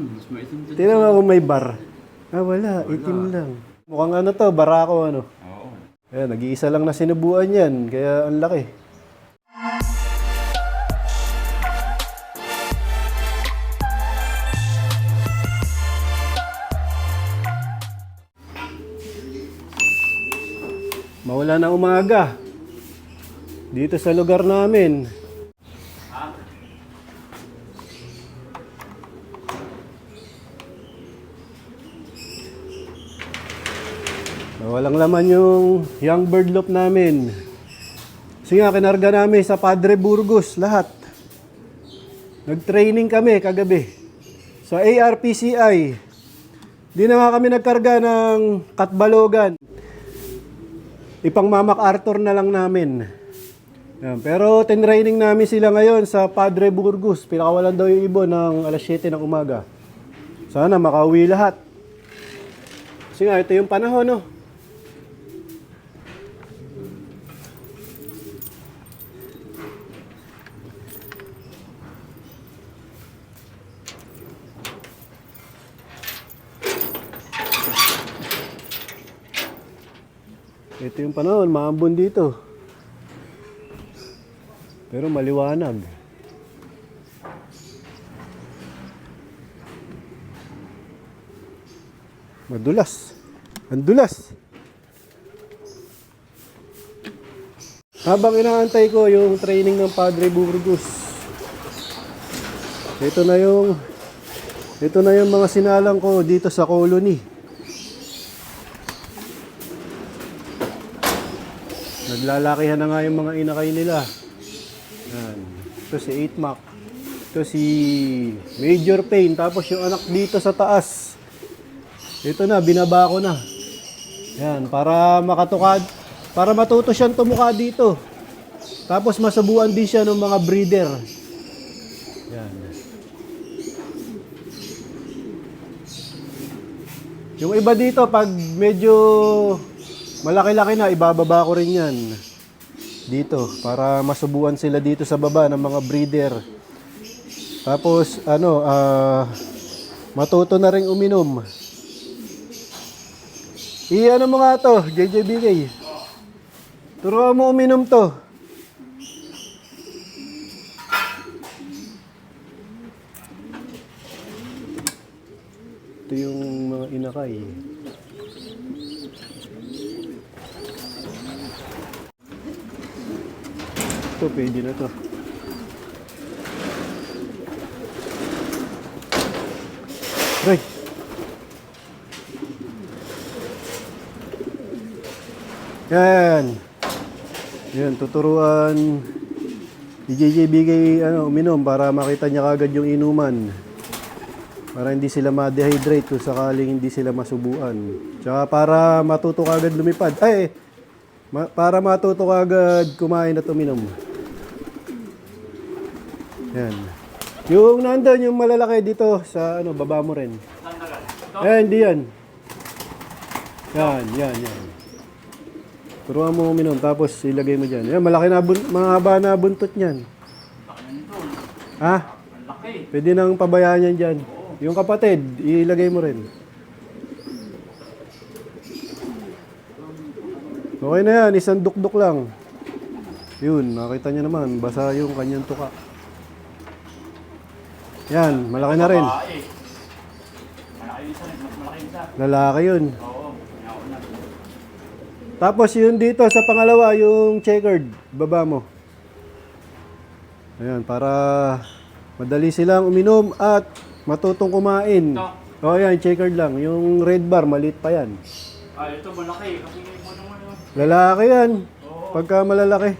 Mas maitim dyan. Tingnan mo kung may bar. Ah, wala. Itim lang. Mukhang ano to, barako ano. Oo. Ayan, nag-iisa lang na sinubuan yan. Kaya ang laki. Mawala na umaga. Dito sa lugar namin. Walang laman yung young bird loop namin. Kasi nga, kinarga namin sa Padre Burgos, lahat. Nag-training kami kagabi sa ARPCI. Di na nga kami nagkarga ng Katbalogan. Ipang Mama Arthur na lang namin. Yan. Pero tinraining namin sila ngayon sa Padre Burgos. Pinakawalan daw yung ibon ng alas 7 ng umaga. Sana makauwi lahat. Kasi nga, ito yung panahon, no? Ito yung panahon, maambon dito. Pero maliwanag. Madulas. Ang dulas. Habang inaantay ko yung training ng Padre Burgos. Ito na yung mga sinalang ko dito sa colony. Naglalakihan na nga yung mga inakay nila. Yan. Ito si 8 Mac. Ito si Major Pain. Tapos yung anak dito sa taas. Ito na, binaba ko na. Yan, para makatukad. Para matuto siyang tumuka dito. Tapos masubuan din siya ng mga breeder. Yan. Yung iba dito, pag medyo malaki-laki na, ibababa ko rin yan. Dito, para masubuan sila dito sa baba ng mga breeder. Tapos, matuto na rin uminom. Ano mo nga to, JJBK. Turuan mo uminom to. Ito yung mga inakay. Ito, pwede na to. Right. Yan. Yan, tuturuan ni JJBK uminom para makita niya kagad yung inuman. Para hindi sila ma-dehydrate kung sakaling hindi sila masubuan. Tsaka para matuto kagad lumipad. Para matuto kagad kumain at uminom. Yan. Yung nandun, yung malalaki dito sa baba mo rin. Hindi yan. Yan. Turuan mo uminom, tapos ilagay mo dyan. Yan, malaki na, mahaba na buntot niyan. Ha? Pwede nang pabayaan yan dyan. Yung kapatid, ilagay mo rin. Okay na yan, isang dukduk lang. Yun, nakita niyo naman, basa yung kanyang tuka. Yan, malaki na rin. Lalaki yun. Tapos yun dito sa pangalawa, yung checkered, baba mo. Ayan, para madali silang uminom at matutong kumain. O yan, checkered lang. Yung red bar, maliit pa yan. Ito malaki. Kasi mo naman yun. Lalaki yan. Pagka malalaki.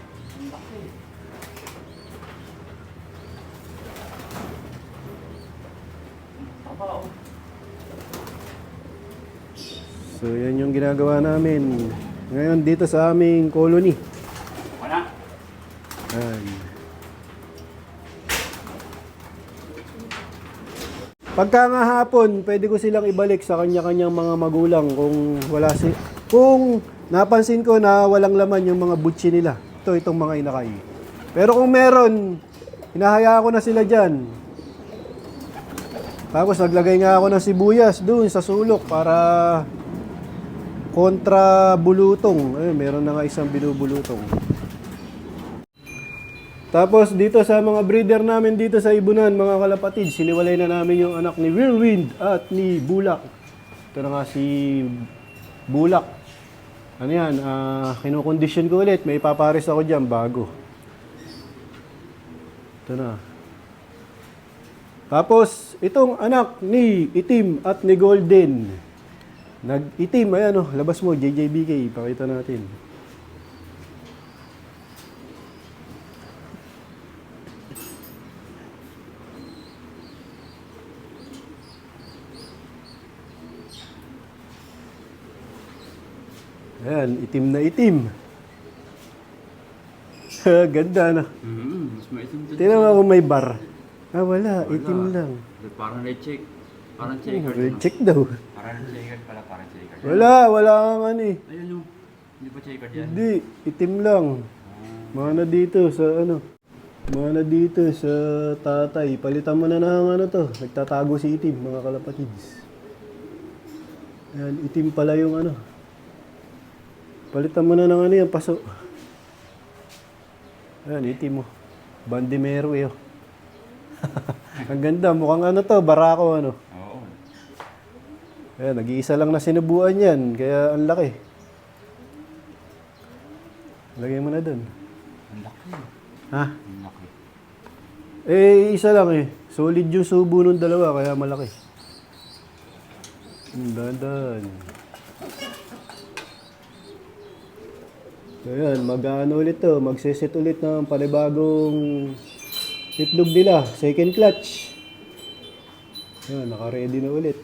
So yan yung ginagawa namin ngayon dito sa aming colony. Wala. Ayan. Pagka nga hapon, pwede ko silang ibalik sa kanya-kanyang mga magulang kung napansin ko na walang laman yung mga butsi nila. Itong mga inakay. Pero kung meron, hinahayaan ko na sila dyan. Tapos naglagay nga ako ng sibuyas doon sa sulok para kontra bulutong. Meron na nga isang binubulutong. Tapos dito sa mga breeder namin dito sa Ibunan, mga kalapatid, siniwalay na namin yung anak ni Whirlwind at ni Bulak. Ito na nga si Bulak. Ano yan, kinukondisyon ko ulit. May ipapares ako dyan bago. Ito na. Tapos, itong anak ni Itim at ni Golden. Nag-itim, ayan o, labas mo, JJBK, pakita natin. Ayan, itim na itim. Ganda na. Mas maitim to. Tingnan mo kung may bar. Wala, itim lang. Parang red check. Parang checker. Red check daw. Parang checker pala, parang checker. Wala kang ano eh. Ayun o. Hindi pa checker yan. Hindi, itim lang. Mana dito sa ano. Mana dito sa tatay. Palitan mo na ng ano to. Nagtatago si itim, mga kalapatids. Ayan, itim pala yung ano. Palitan mo na ng ano yung paso. Ayan, itim mo. Bandimero eh. Ang ganda, mukhang ano to, barako ano. Oo. Ayan, nag-iisa lang na sinubuan yan, kaya ang laki. Lagay mo na dun. Ang laki. Ha? Ang laki. Isa lang eh. Solid yung subo ng dalawa, kaya malaki. Dandan. Ayan, mag-ano ulit to, magseset ulit ng panibagong itlog nila, second clutch. Ayan, naka-ready na ulit.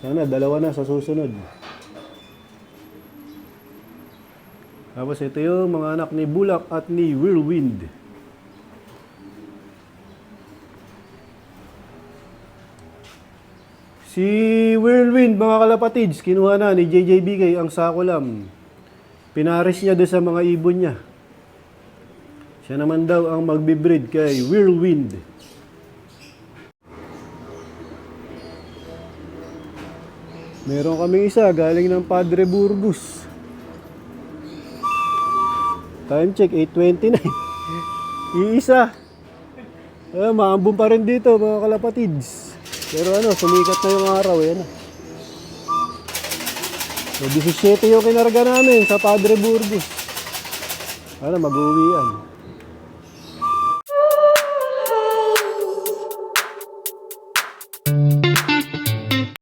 Sana dalawa na sa susunod. Tapos ito yung mga anak ni Bulak at ni Whirlwind. Si Whirlwind, mga kalapatids, kinuha na ni JJBK ang sakulam. Pinaris niya doon sa mga ibon niya. Siya naman daw ang magbe-breed kay Whirlwind. Meron kaming isa galing ng Padre Burgos. Time check, 8:29. Iisa. Maambon pa rin dito, mga kalapatids. Pero ano, sumikat na yung araw, yan. So, 17 yung kinarga namin sa Padre Burgos. Ano, mag-uwian.